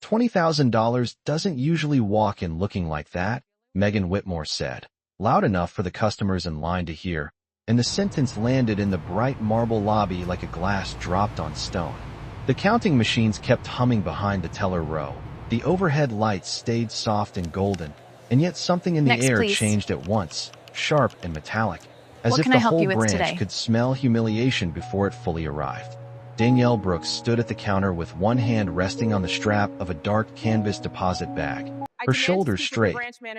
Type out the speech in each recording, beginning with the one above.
$20,000 doesn't usually walk in looking like that, Megan Whitmore said, loud enough for the customers in line to hear, and the sentence landed in the bright marble lobby like a glass dropped on stone. The counting machines kept humming behind the teller row. The overhead lights stayed soft and golden, and yet something in the Next, air please. changed at once, sharp and metallic, as What if can the I help whole you with branch today? could smell humiliation before it fully arrived. Danielle Brooks stood at the counter with one hand resting on the strap of a dark canvas deposit bag, her shoulders straight,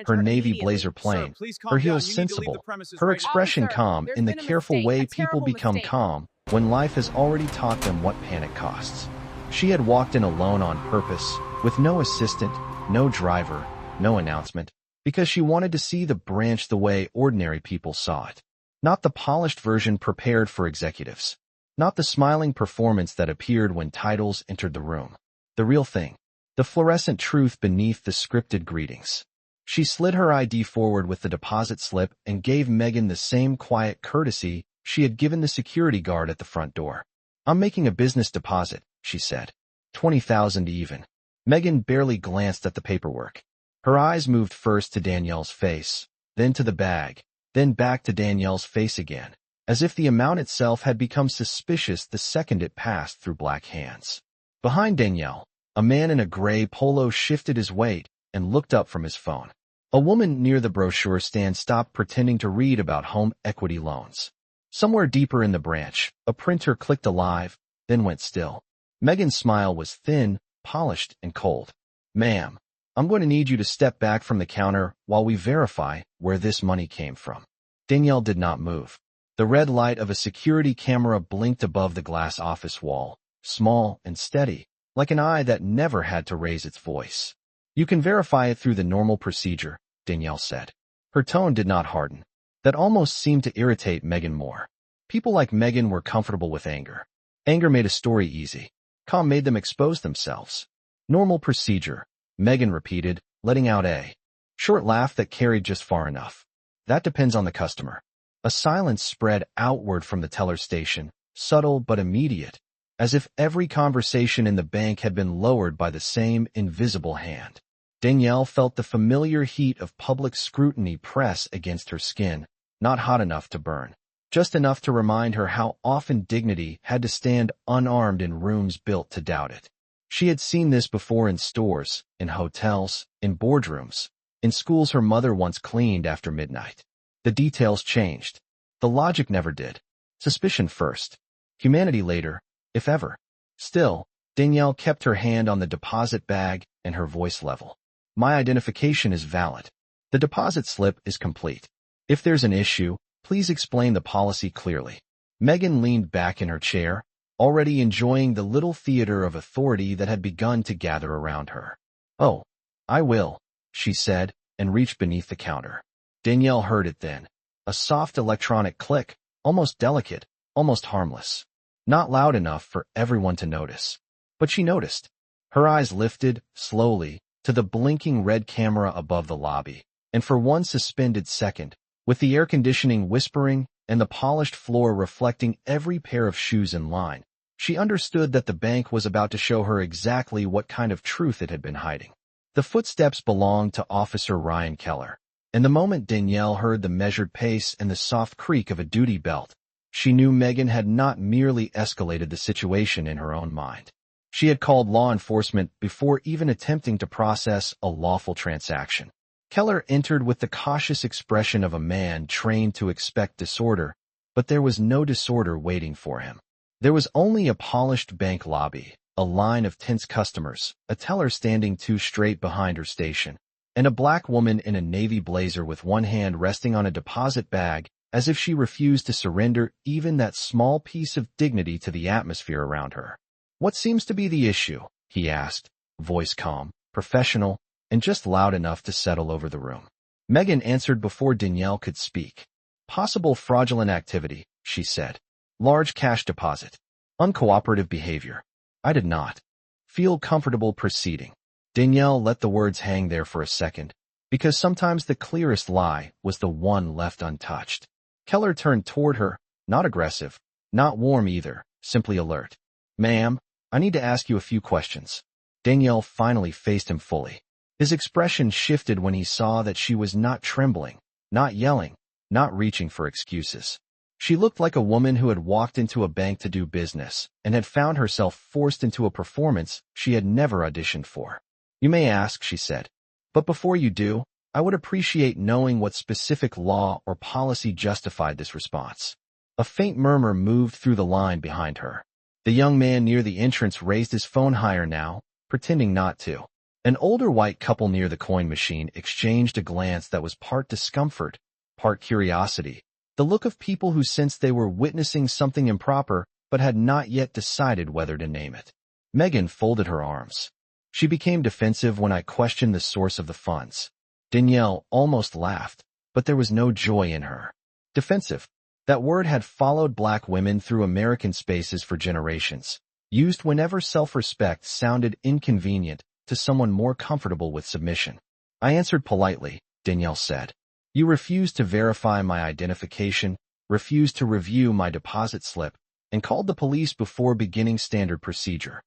her navy blazer plain, her heels sensible, her expression Officer, calm there's in the been a careful mistake, way a people terrible become mistake. calm when life has already taught them what panic costs. She had walked in alone on purpose, with no assistant, no driver, no announcement, because she wanted to see the branch the way ordinary people saw it. Not the polished version prepared for executives. Not the smiling performance that appeared when titles entered the room. The real thing. The fluorescent truth beneath the scripted greetings. She slid her ID forward with the deposit slip and gave Megan the same quiet courtesy she had given the security guard at the front door. "I'm making a business deposit," she said. $20,000 even. Megan barely glanced at the paperwork. Her eyes moved first to Danielle's face, then to the bag, then back to Danielle's face again, as if the amount itself had become suspicious the second it passed through black hands. Behind Danielle, a man in a gray polo shifted his weight and looked up from his phone. A woman near the brochure stand stopped pretending to read about home equity loans. Somewhere deeper in the branch, a printer clicked alive, then went still. Megan's smile was thin, polished, and cold. "Ma'am, I'm going to need you to step back from the counter while we verify where this money came from." Danielle did not move. The red light of a security camera blinked above the glass office wall, small and steady, like an eye that never had to raise its voice. "You can verify it through the normal procedure," Danielle said. Her tone did not harden. That almost seemed to irritate Megan more. People like Megan were comfortable with anger. Anger made a story easy. Calm made them expose themselves. "Normal procedure," Megan repeated, letting out a short laugh that carried just far enough. "That depends on the customer." A silence spread outward from the teller station, subtle but immediate, as if every conversation in the bank had been lowered by the same invisible hand. Danielle felt the familiar heat of public scrutiny press against her skin, not hot enough to burn, just enough to remind her how often dignity had to stand unarmed in rooms built to doubt it. She had seen this before in stores, in hotels, in boardrooms, in schools her mother once cleaned after midnight. The details changed. The logic never did. Suspicion first. Humanity later, if ever. Still, Danielle kept her hand on the deposit bag and her voice level. "My identification is valid. The deposit slip is complete. If there's an issue, please explain the policy clearly." Megan leaned back in her chair, already enjoying the little theater of authority that had begun to gather around her. "Oh, I will," she said, and reached beneath the counter. Danielle heard it then. A soft electronic click, almost delicate, almost harmless. Not loud enough for everyone to notice. But she noticed. Her eyes lifted, slowly, to the blinking red camera above the lobby, and for one suspended second, with the air conditioning whispering and the polished floor reflecting every pair of shoes in line, she understood that the bank was about to show her exactly what kind of truth it had been hiding. The footsteps belonged to Officer Ryan Keller, and the moment Danielle heard the measured pace and the soft creak of a duty belt, she knew Megan had not merely escalated the situation in her own mind. She had called law enforcement before even attempting to process a lawful transaction. Keller entered with the cautious expression of a man trained to expect disorder, but there was no disorder waiting for him. There was only a polished bank lobby, a line of tense customers, a teller standing too straight behind her station, and a black woman in a navy blazer with one hand resting on a deposit bag as if she refused to surrender even that small piece of dignity to the atmosphere around her. "What seems to be the issue?" he asked, voice calm, professional, and just loud enough to settle over the room. Megan answered before Danielle could speak. "Possible fraudulent activity," she said. "Large cash deposit. Uncooperative behavior." I did not feel comfortable proceeding. Danielle let the words hang there for a second, because sometimes the clearest lie was the one left untouched. Keller turned toward her, not aggressive, not warm either, simply alert. "Ma'am, I need to ask you a few questions." Danielle finally faced him fully. His expression shifted when he saw that she was not trembling, not yelling, not reaching for excuses. She looked like a woman who had walked into a bank to do business and had found herself forced into a performance she had never auditioned for. "You may ask," she said, "but before you do, I would appreciate knowing what specific law or policy justified this response." A faint murmur moved through the line behind her. The young man near the entrance raised his phone higher now, pretending not to. An older white couple near the coin machine exchanged a glance that was part discomfort, part curiosity, the look of people who sensed they were witnessing something improper but had not yet decided whether to name it. Megan folded her arms. "She became defensive when I questioned the source of the funds." Danielle almost laughed, but there was no joy in her. Defensive. That word had followed black women through American spaces for generations, used whenever self-respect sounded inconvenient to someone more comfortable with submission. "I answered politely," Danielle said. "You refused to verify my identification, refused to review my deposit slip, and called the police before beginning standard procedure."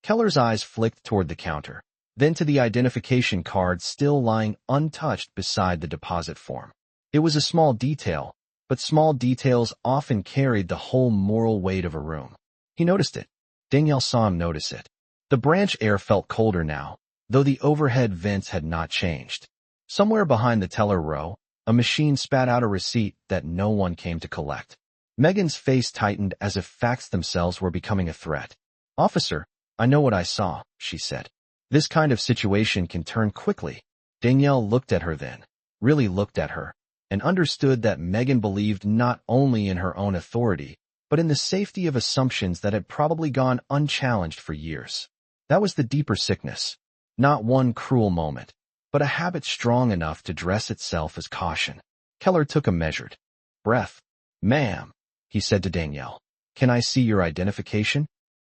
Keller's eyes flicked toward the counter, then to the identification card still lying untouched beside the deposit form. It was a small detail, but small details often carried the whole moral weight of a room. He noticed it. Danielle saw him notice it. The branch air felt colder now, though the overhead vents had not changed. Somewhere behind the teller row, a machine spat out a receipt that no one came to collect. Megan's face tightened as if facts themselves were becoming a threat. "Officer, I know what I saw," she said. "This kind of situation can turn quickly." Danielle looked at her then, really looked at her, and understood that Megan believed not only in her own authority, but in the safety of assumptions that had probably gone unchallenged for years. That was the deeper sickness. Not one cruel moment, but a habit strong enough to dress itself as caution. Keller took a measured breath. "Ma'am," he said to Danielle, "can I see your identification?"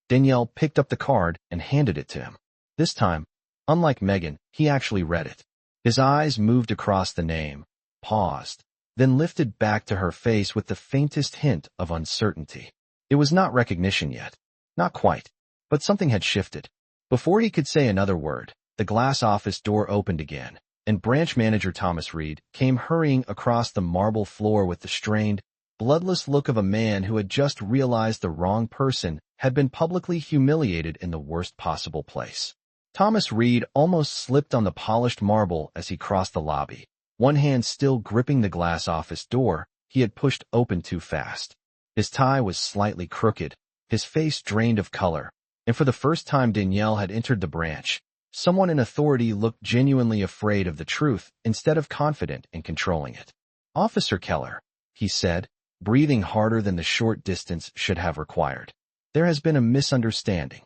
Danielle picked up the card and handed it to him. This time, unlike Megan, he actually read it. His eyes moved across the name, paused, then lifted back to her face with the faintest hint of uncertainty. It was not recognition yet. Not quite. But something had shifted. Before he could say another word, the glass office door opened again, and branch manager Thomas Reed came hurrying across the marble floor with the strained, bloodless look of a man who had just realized the wrong person had been publicly humiliated in the worst possible place. Thomas Reed almost slipped on the polished marble as he crossed the lobby, one hand still gripping the glass office door he had pushed open too fast. His tie was slightly crooked, his face drained of color, and for the first time Danielle had entered the branch, someone in authority looked genuinely afraid of the truth instead of confident in controlling it. "Officer Keller," he said, breathing harder than the short distance should have required. "There has been a misunderstanding."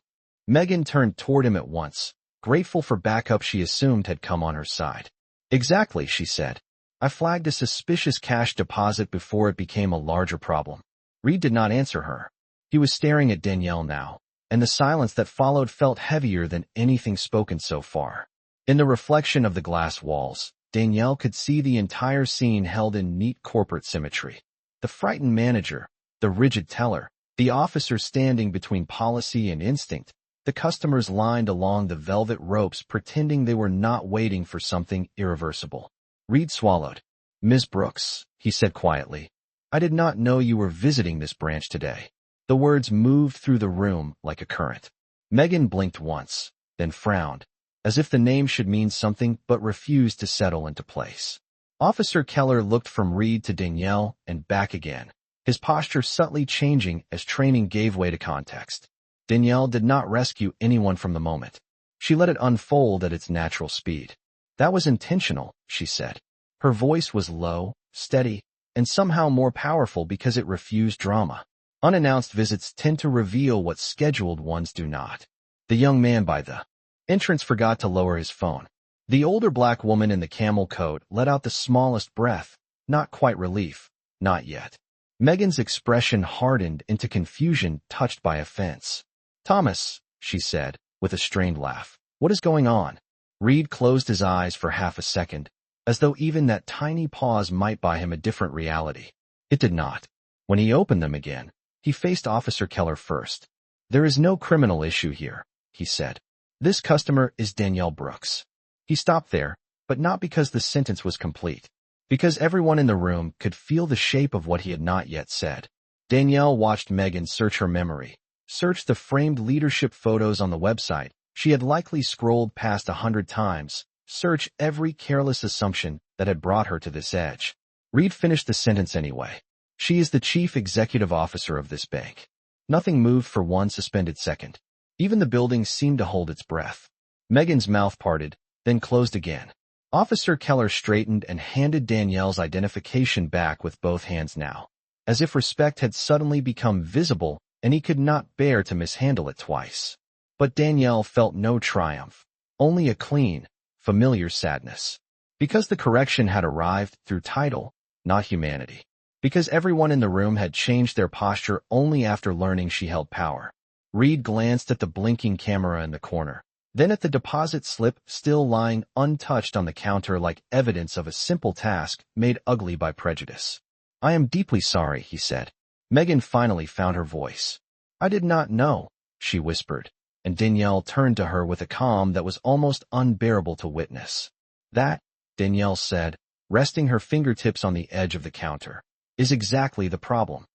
Megan turned toward him at once, grateful for backup she assumed had come on her side. "Exactly," she said. "I flagged a suspicious cash deposit before it became a larger problem." Reed did not answer her. He was staring at Danielle now, and the silence that followed felt heavier than anything spoken so far. In the reflection of the glass walls, Danielle could see the entire scene held in neat corporate symmetry. The frightened manager, the rigid teller, the officer standing between policy and instinct, the customers lined along the velvet ropes pretending they were not waiting for something irreversible. Reed swallowed. "Ms. Brooks," he said quietly, "I did not know you were visiting this branch today." The words moved through the room like a current. Megan blinked once, then frowned, as if the name should mean something but refused to settle into place. Officer Keller looked from Reed to Danielle and back again, his posture subtly changing as training gave way to context. Danielle did not rescue anyone from the moment. She let it unfold at its natural speed. "That was intentional," she said. Her voice was low, steady, and somehow more powerful because it refused drama. Unannounced visits tend to reveal what scheduled ones do not. The young man by the entrance forgot to lower his phone. The older black woman in the camel coat let out the smallest breath, not quite relief, not yet. Megan's expression hardened into confusion touched by offense. "Thomas," she said, with a strained laugh, "what is going on?" Reed closed his eyes for half a second, as though even that tiny pause might buy him a different reality. It did not. When he opened them again, he faced Officer Keller first. "There is no criminal issue here," he said. This customer is Danielle Brooks. He stopped there, but not because the sentence was complete. Because everyone in the room could feel the shape of what he had not yet said. Danielle watched Megan search her memory, search the framed leadership photos on the website she had likely scrolled past 100 times, search every careless assumption that had brought her to this edge. Reed finished the sentence anyway. She is the chief executive officer of this bank. Nothing moved for 1 suspended second. Even the building seemed to hold its breath. Megan's mouth parted, then closed again. Officer Keller straightened and handed Danielle's identification back with both hands now, as if respect had suddenly become visible and he could not bear to mishandle it twice. But Danielle felt no triumph, only a clean, familiar sadness. Because the correction had arrived through title, not humanity. Because everyone in the room had changed their posture only after learning she held power. Reed glanced at the blinking camera in the corner, then at the deposit slip still lying untouched on the counter like evidence of a simple task made ugly by prejudice. "I am deeply sorry," he said. Megan finally found her voice. "I did not know," she whispered, and Danielle turned to her with a calm that was almost unbearable to witness. "That," Danielle said, resting her fingertips on the edge of the counter, "is exactly the problem."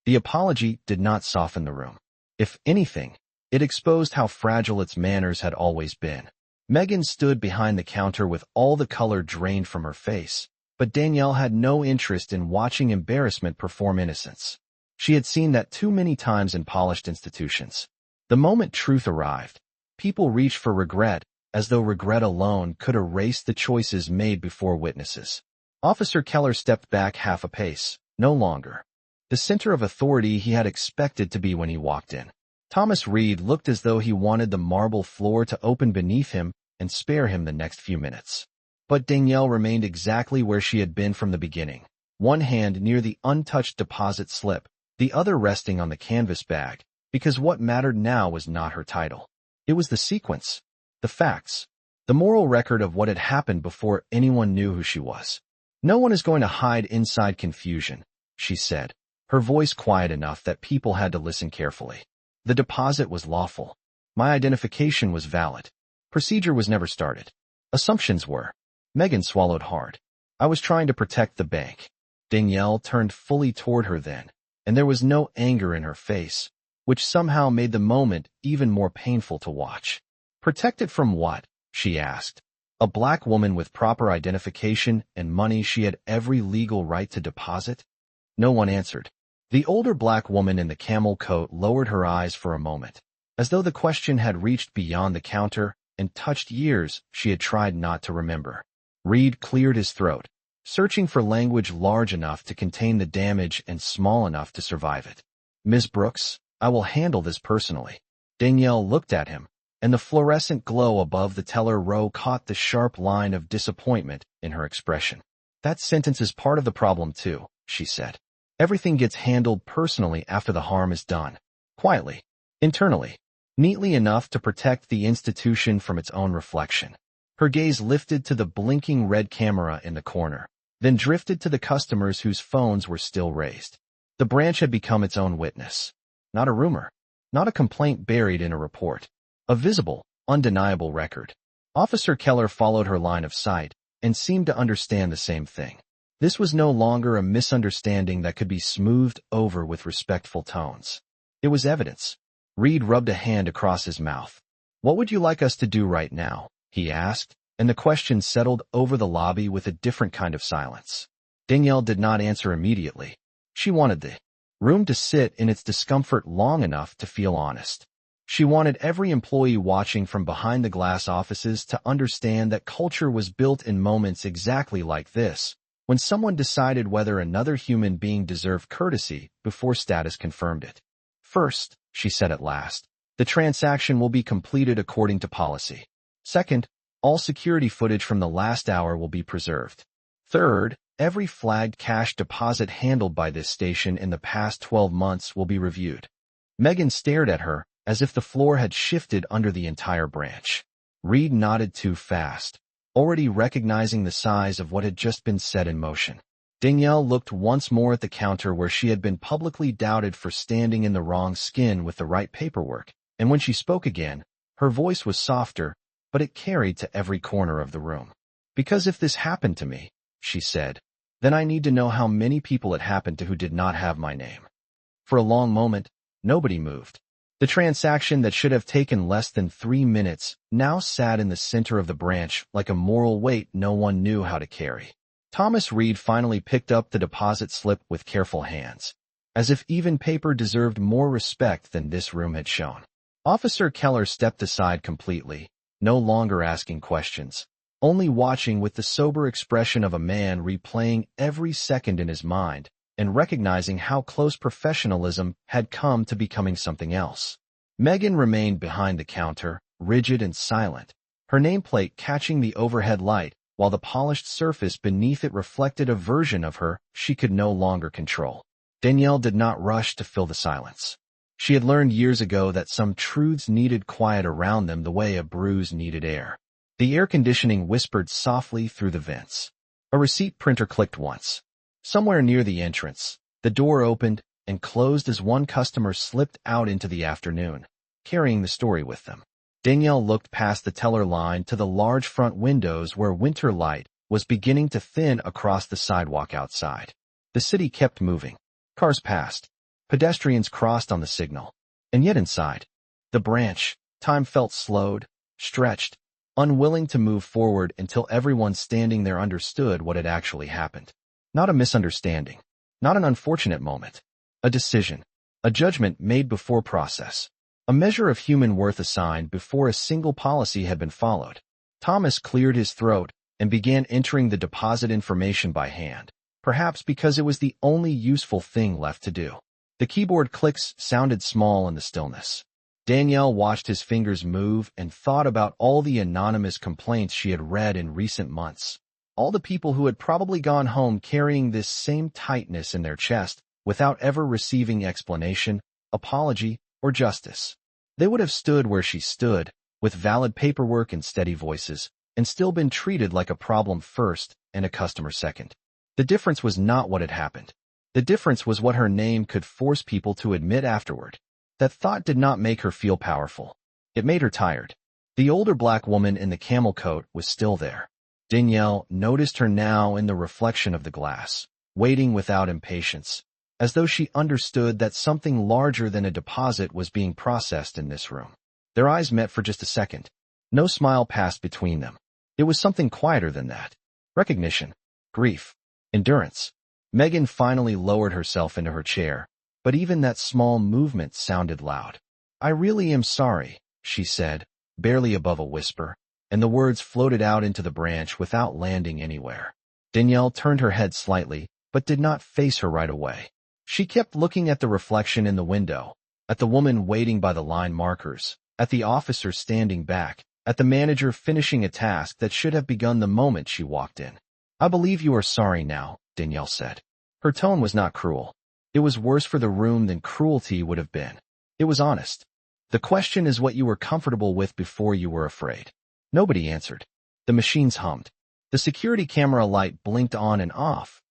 The apology did not soften the room. If anything, it exposed how fragile its manners had always been. Megan stood behind the counter with all the color drained from her face, but Danielle had no interest in watching embarrassment perform innocence. She had seen that too many times in polished institutions. The moment truth arrived, people reached for regret, as though regret alone could erase the choices made before witnesses. Officer Keller stepped back half a pace, no longer the center of authority he had expected to be when he walked in. Thomas Reed looked as though he wanted the marble floor to open beneath him and spare him the next few minutes. But Danielle remained exactly where she had been from the beginning, one hand near the untouched deposit slip, the other resting on the canvas bag, because what mattered now was not her title. It was the sequence, the facts, the moral record of what had happened before anyone knew who she was. "No one is going to hide inside confusion," she said, her voice quiet enough that people had to listen carefully. "The deposit was lawful. My identification was valid. Procedure was never started. Assumptions were." Megan swallowed hard. "I was trying to protect the bank." Danielle turned fully toward her then, and there was no anger in her face, which somehow made the moment even more painful to watch. "Protect it from what?" she asked. "A black woman with proper identification and money she had every legal right to deposit?" No one answered. The older black woman in the camel coat lowered her eyes for a moment, as though the question had reached beyond the counter and touched years she had tried not to remember. Reed cleared his throat, searching for language large enough to contain the damage and small enough to survive it. "Ms. Brooks, I will handle this personally." Danielle looked at him, and the fluorescent glow above the teller row caught the sharp line of disappointment in her expression. "That sentence is part of the problem too," she said. "Everything gets handled personally after the harm is done. Quietly. Internally. Neatly enough to protect the institution from its own reflection." Her gaze lifted to the blinking red camera in the corner, then drifted to the customers whose phones were still raised. The branch had become its own witness. Not a rumor. Not a complaint buried in a report. A visible, undeniable record. Officer Keller followed her line of sight and seemed to understand the same thing. This was no longer a misunderstanding that could be smoothed over with respectful tones. It was evidence. Reed rubbed a hand across his mouth. "What would you like us to do right now?" he asked, and the question settled over the lobby with a different kind of silence. Danielle did not answer immediately. She wanted the room to sit in its discomfort long enough to feel honest. She wanted every employee watching from behind the glass offices to understand that culture was built in moments exactly like this, when someone decided whether another human being deserved courtesy before status confirmed it. "First," she said at last, "the transaction will be completed according to policy. Second, all security footage from the last hour will be preserved. Third, every flagged cash deposit handled by this station in the past 12 months will be reviewed." Megan stared at her as if the floor had shifted under the entire branch. Reed nodded too fast, already recognizing the size of what had just been set in motion. Danielle looked once more at the counter where she had been publicly doubted for standing in the wrong skin with the right paperwork, and when she spoke again, Her voice was softer, but it carried to every corner of the room. Because if this happened to me, she said, then I need to know how many people it happened to who did not have my name. For a long moment, nobody moved. The transaction that should have taken less than 3 minutes now sat in the center of the branch like a moral weight no one knew how to carry. Thomas Reed finally picked up the deposit slip with careful hands, as if even paper deserved more respect than this room had shown. Officer Keller stepped aside completely, no longer asking questions, only watching with the sober expression of a man replaying every second in his mind and recognizing how close professionalism had come to becoming something else. Megan remained behind the counter, rigid and silent, her nameplate catching the overhead light, while the polished surface beneath it reflected a version of her she could no longer control. Danielle did not rush to fill the silence. She had learned years ago that some truths needed quiet around them the way a bruise needed air. The air conditioning whispered softly through the vents. A receipt printer clicked once. Somewhere near the entrance, the door opened and closed as one customer slipped out into the afternoon, carrying the story with them. Danielle looked past the teller line to the large front windows where winter light was beginning to thin across the sidewalk outside. The city kept moving. Cars passed. Pedestrians crossed on the signal. And yet inside the branch, time felt slowed, stretched, unwilling to move forward until everyone standing there understood what had actually happened. Not a misunderstanding, not an unfortunate moment. A decision, a judgment made before process, a measure of human worth assigned before a single policy had been followed. Thomas cleared his throat and began entering the deposit information by hand, perhaps because it was the only useful thing left to do. The keyboard clicks sounded small in the stillness. Danielle watched his fingers move and thought about all the anonymous complaints she had read in recent months. All the people who had probably gone home carrying this same tightness in their chest without ever receiving explanation, apology, or justice. They would have stood where she stood, with valid paperwork and steady voices, and still been treated like a problem first and a customer second. The difference was not what had happened. The difference was what her name could force people to admit afterward. That thought did not make her feel powerful. It made her tired. The older black woman in the camel coat was still there. Danielle noticed her now in the reflection of the glass, waiting without impatience, as though she understood that something larger than a deposit was being processed in this room. Their eyes met for just a second. No smile passed between them. It was something quieter than that. Recognition, grief, endurance. Megan finally lowered herself into her chair, but even that small movement sounded loud. I really am sorry, she said, barely above a whisper, and the words floated out into the branch without landing anywhere. Danielle turned her head slightly, but did not face her right away. She kept looking at the reflection in the window, at the woman waiting by the line markers, at the officer standing back, at the manager finishing a task that should have begun the moment she walked in. I believe you are sorry now, Danielle said. Her tone was not cruel. It was worse for the room than cruelty would have been. It was honest. The question is what you were comfortable with before you were afraid. Nobody answered. The machines hummed. The security camera light blinked on and off,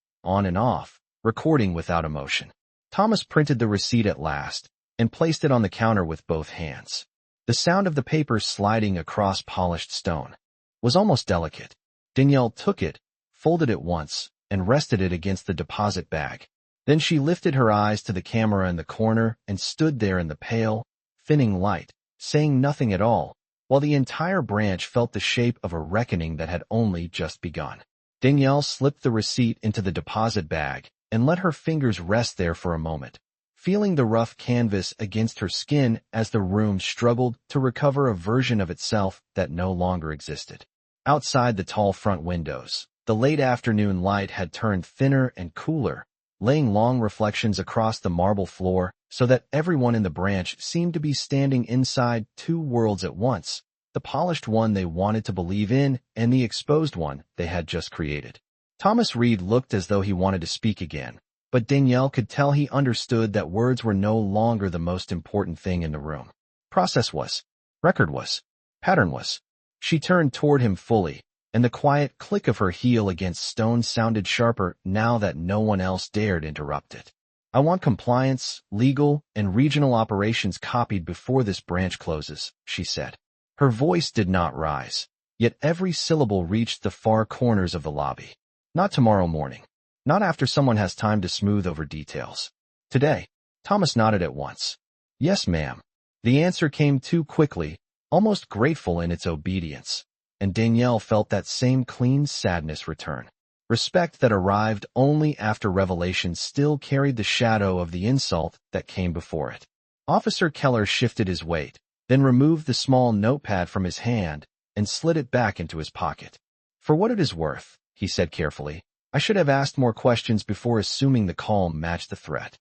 recording without emotion. Thomas printed the receipt at last and placed it on the counter with both hands. The sound of the paper sliding across polished stone was almost delicate. Danielle took it, folded it once, and rested it against the deposit bag. Then she lifted her eyes to the camera in the corner and stood there in the pale, thinning light, saying nothing at all, while the entire branch felt the shape of a reckoning that had only just begun. Danielle slipped the receipt into the deposit bag and let her fingers rest there for a moment, feeling the rough canvas against her skin as the room struggled to recover a version of itself that no longer existed. Outside the tall front windows, the late afternoon light had turned thinner and cooler, laying long reflections across the marble floor so that everyone in the branch seemed to be standing inside two worlds at once, the polished one they wanted to believe in and the exposed one they had just created. Thomas Reed looked as though he wanted to speak again, but Danielle could tell he understood that words were no longer the most important thing in the room. Process was. Record was. Pattern was. She turned toward him fully, and the quiet click of her heel against stone sounded sharper now that no one else dared interrupt it. I want compliance, legal, and regional operations copied before this branch closes, she said. Her voice did not rise, yet every syllable reached the far corners of the lobby. Not tomorrow morning. Not after someone has time to smooth over details. Today. Thomas nodded at once. Yes, ma'am. The answer came too quickly, almost grateful in its obedience, and Danielle felt that same clean sadness return. Respect that arrived only after revelation still carried the shadow of the insult that came before it. Officer Keller shifted his weight, then removed the small notepad from his hand and slid it back into his pocket. For what it is worth, he said carefully, I should have asked more questions before assuming the call matched the threat.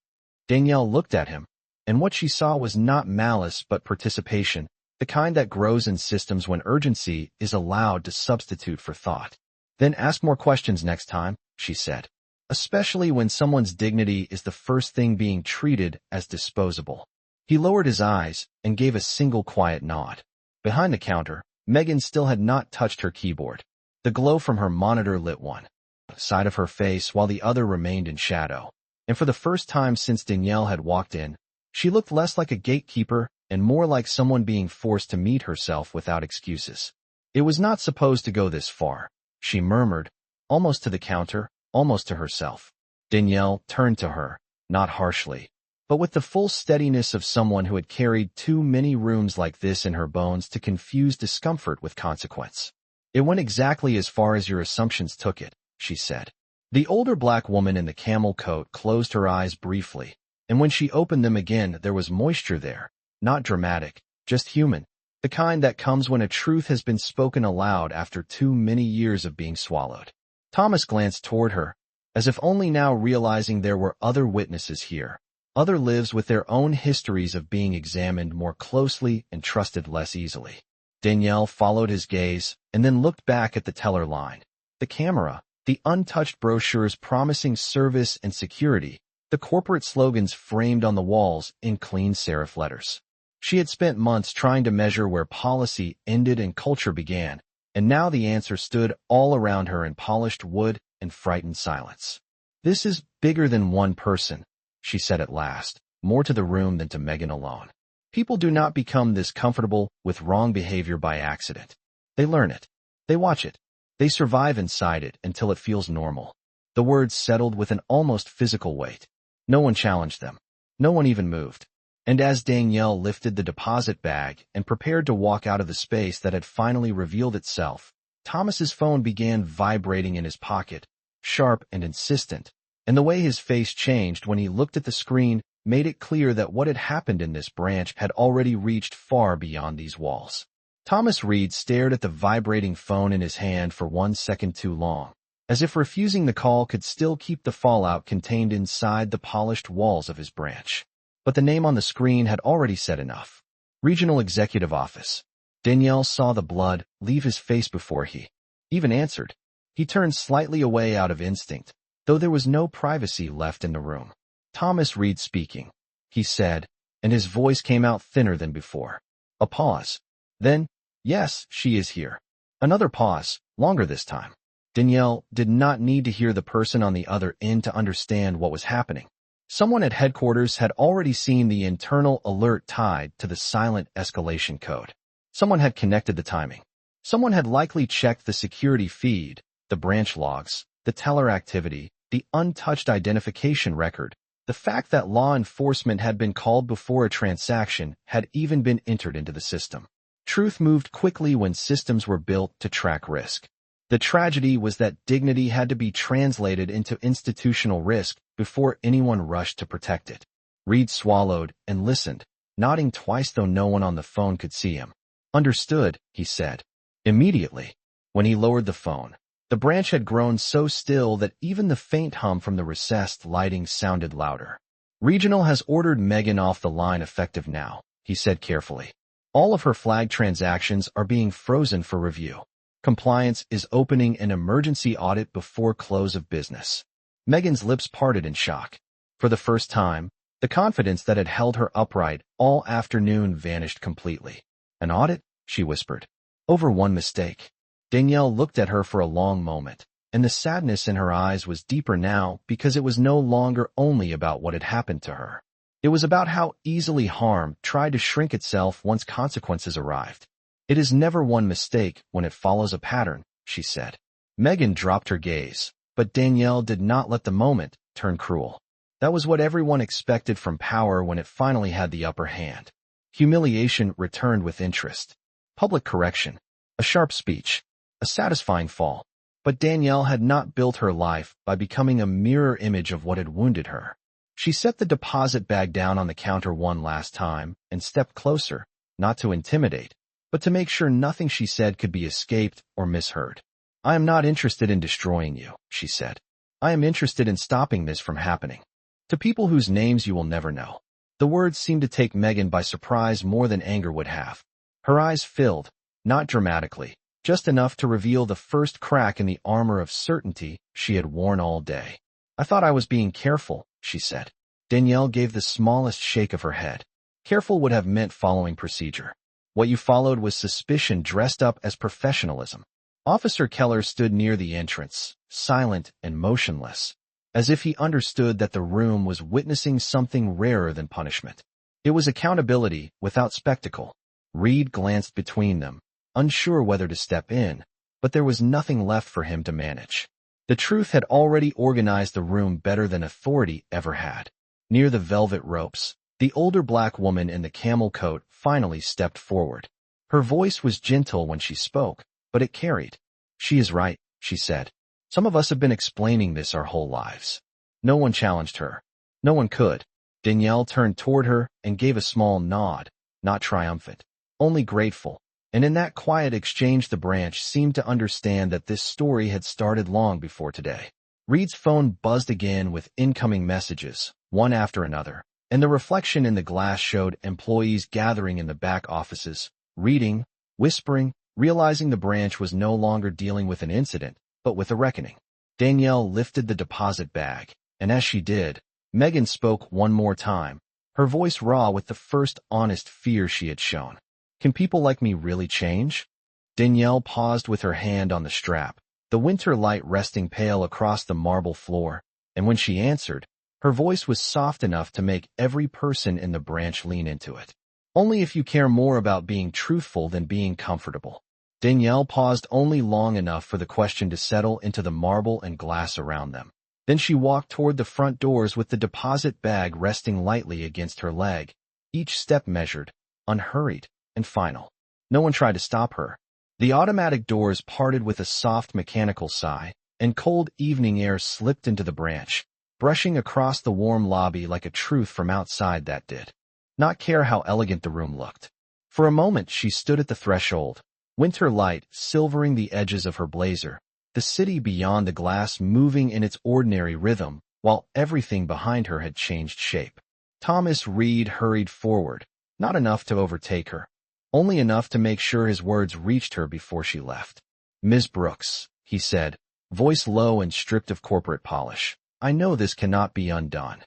Danielle looked at him, and what she saw was not malice but participation, the kind that grows in systems when urgency is allowed to substitute for thought. Then ask more questions next time, she said, especially when someone's dignity is the first thing being treated as disposable. He lowered his eyes and gave a single quiet nod. Behind the counter, Megan still had not touched her keyboard. The glow from her monitor lit one side of her face while the other remained in shadow. And for the first time since Danielle had walked in, she looked less like a gatekeeper and more like someone being forced to meet herself without excuses. It was not supposed to go this far, she murmured, almost to the counter, almost to herself. Danielle turned to her, not harshly, but with the full steadiness of someone who had carried too many rooms like this in her bones to confuse discomfort with consequence. It went exactly as far as your assumptions took it, she said. The older black woman in the camel coat closed her eyes briefly, and when she opened them again there was moisture there, not dramatic, just human, the kind that comes when a truth has been spoken aloud after too many years of being swallowed. Thomas glanced toward her, as if only now realizing there were other witnesses here, other lives with their own histories of being examined more closely and trusted less easily. Danielle followed his gaze and then looked back at the teller line. The camera, the untouched brochures promising service and security, the corporate slogans framed on the walls in clean serif letters. She had spent months trying to measure where policy ended and culture began, and now the answer stood all around her in polished wood and frightened silence. This is bigger than one person, she said at last, more to the room than to Megan alone. People do not become this comfortable with wrong behavior by accident. They learn it. They watch it. They survive inside it until it feels normal. The words settled with an almost physical weight. No one challenged them. No one even moved. And as Danielle lifted the deposit bag and prepared to walk out of the space that had finally revealed itself, Thomas's phone began vibrating in his pocket, sharp and insistent, and the way his face changed when he looked at the screen made it clear that what had happened in this branch had already reached far beyond these walls. Thomas Reed stared at the vibrating phone in his hand for 1 second too long, as if refusing the call could still keep the fallout contained inside the polished walls of his branch. But the name on the screen had already said enough. Regional Executive Office. Danielle saw the blood leave his face before he even answered. He turned slightly away out of instinct, though there was no privacy left in the room. Thomas Reed speaking, he said, and his voice came out thinner than before. A pause. Then, yes, she is here. Another pause, longer this time. Danielle did not need to hear the person on the other end to understand what was happening. Someone at headquarters had already seen the internal alert tied to the silent escalation code. Someone had connected the timing. Someone had likely checked the security feed, the branch logs, the teller activity, the untouched identification record. The fact that law enforcement had been called before a transaction had even been entered into the system. Truth moved quickly when systems were built to track risk. The tragedy was that dignity had to be translated into institutional risk before anyone rushed to protect it. Reed swallowed and listened, nodding twice though no one on the phone could see him. Understood, he said. Immediately. When he lowered the phone, the branch had grown so still that even the faint hum from the recessed lighting sounded louder. Regional has ordered Megan off the line effective now, he said carefully. All of her flagged transactions are being frozen for review. Compliance is opening an emergency audit before close of business. Megan's lips parted in shock. For the first time, the confidence that had held her upright all afternoon vanished completely. An audit? She whispered. Over one mistake. Danielle looked at her for a long moment, and the sadness in her eyes was deeper now because it was no longer only about what had happened to her. It was about how easily harm tried to shrink itself once consequences arrived. It is never one mistake when it follows a pattern, she said. Megan dropped her gaze, but Danielle did not let the moment turn cruel. That was what everyone expected from power when it finally had the upper hand. Humiliation returned with interest. Public correction. A sharp speech. A satisfying fall. But Danielle had not built her life by becoming a mirror image of what had wounded her. She set the deposit bag down on the counter one last time and stepped closer, not to intimidate, but to make sure nothing she said could be escaped or misheard. I am not interested in destroying you, she said. I am interested in stopping this from happening. To people whose names you will never know. The words seemed to take Megan by surprise more than anger would have. Her eyes filled, not dramatically, just enough to reveal the first crack in the armor of certainty she had worn all day. I thought I was being careful, she said. Danielle gave the smallest shake of her head. Careful would have meant following procedure. What you followed was suspicion dressed up as professionalism. Officer Keller stood near the entrance, silent and motionless, as if he understood that the room was witnessing something rarer than punishment. It was accountability without spectacle. Reed glanced between them, unsure whether to step in, but there was nothing left for him to manage. The truth had already organized the room better than authority ever had. Near the velvet ropes, the older black woman in the camel coat finally stepped forward. Her voice was gentle when she spoke, but it carried. She is right, she said. Some of us have been explaining this our whole lives. No one challenged her. No one could. Danielle turned toward her and gave a small nod, not triumphant, only grateful. And in that quiet exchange the branch seemed to understand that this story had started long before today. Reed's phone buzzed again with incoming messages, one after another, and the reflection in the glass showed employees gathering in the back offices, reading, whispering, realizing the branch was no longer dealing with an incident, but with a reckoning. Danielle lifted the deposit bag, and as she did, Megan spoke one more time, her voice raw with the first honest fear she had shown. Can people like me really change? Danielle paused with her hand on the strap, the winter light resting pale across the marble floor, and when she answered, her voice was soft enough to make every person in the branch lean into it. Only if you care more about being truthful than being comfortable. Danielle paused only long enough for the question to settle into the marble and glass around them. Then she walked toward the front doors with the deposit bag resting lightly against her leg, each step measured, unhurried, and final. No one tried to stop her. The automatic doors parted with a soft mechanical sigh, and cold evening air slipped into the branch, brushing across the warm lobby like a truth from outside that did not care how elegant the room looked. For a moment she stood at the threshold, winter light silvering the edges of her blazer, the city beyond the glass moving in its ordinary rhythm, while everything behind her had changed shape. Thomas Reed hurried forward, not enough to overtake her, only enough to make sure his words reached her before she left. Ms. Brooks, he said, voice low and stripped of corporate polish, I know this cannot be undone.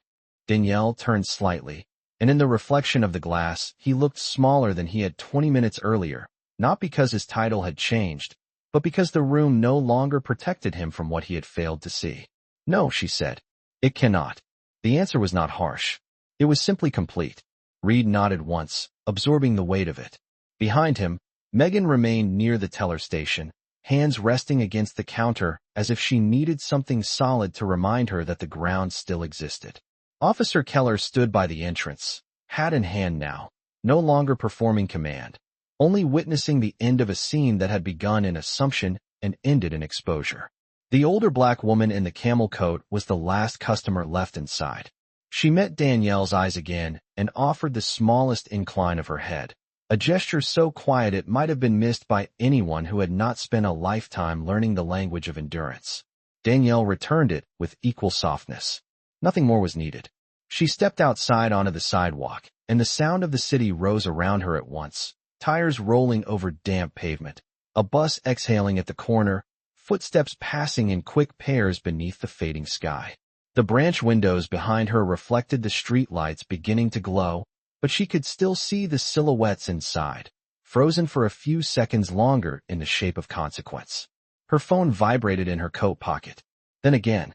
Danielle turned slightly, and in the reflection of the glass, he looked smaller than he had 20 minutes earlier, not because his title had changed, but because the room no longer protected him from what he had failed to see. No, she said. It cannot. The answer was not harsh. It was simply complete. Reed nodded once, absorbing the weight of it. Behind him, Megan remained near the teller station, hands resting against the counter as if she needed something solid to remind her that the ground still existed. Officer Keller stood by the entrance, hat in hand now, no longer performing command, only witnessing the end of a scene that had begun in assumption and ended in exposure. The older black woman in the camel coat was the last customer left inside. She met Danielle's eyes again and offered the smallest incline of her head, a gesture so quiet it might have been missed by anyone who had not spent a lifetime learning the language of endurance. Danielle returned it with equal softness. Nothing more was needed. She stepped outside onto the sidewalk, and the sound of the city rose around her at once, tires rolling over damp pavement, a bus exhaling at the corner, footsteps passing in quick pairs beneath the fading sky. The branch windows behind her reflected the street lights beginning to glow, but she could still see the silhouettes inside, frozen for a few seconds longer in the shape of consequence. Her phone vibrated in her coat pocket. Then again.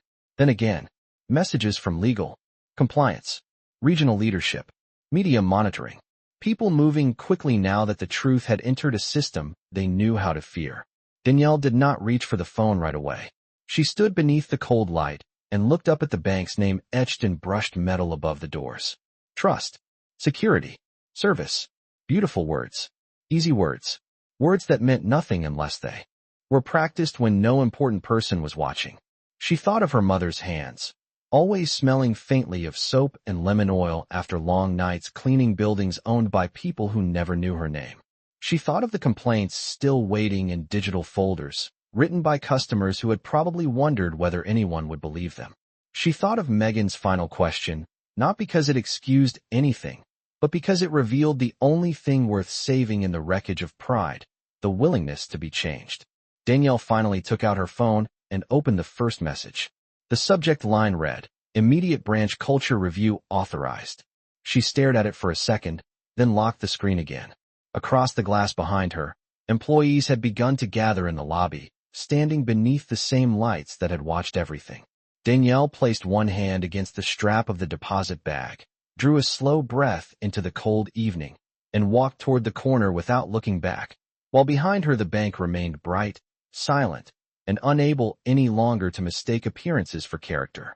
Messages from legal, compliance, regional leadership, media monitoring. People moving quickly now that the truth had entered a system they knew how to fear. Danielle did not reach for the phone right away. She stood beneath the cold light and looked up at the bank's name etched in brushed metal above the doors. Trust, security, service. Beautiful words. Easy words. Words that meant nothing unless they were practiced when no important person was watching. She thought of her mother's hands, always smelling faintly of soap and lemon oil after long nights cleaning buildings owned by people who never knew her name. She thought of the complaints still waiting in digital folders, written by customers who had probably wondered whether anyone would believe them. She thought of Megan's final question, not because it excused anything, but because it revealed the only thing worth saving in the wreckage of pride, the willingness to be changed. Danielle finally took out her phone and opened the first message. The subject line read, "Immediate branch culture review authorized." She stared at it for a second, then locked the screen again. Across the glass behind her, employees had begun to gather in the lobby, standing beneath the same lights that had watched everything. Danielle placed one hand against the strap of the deposit bag, drew a slow breath into the cold evening, and walked toward the corner without looking back, while behind her the bank remained bright, silent, and unable any longer to mistake appearances for character.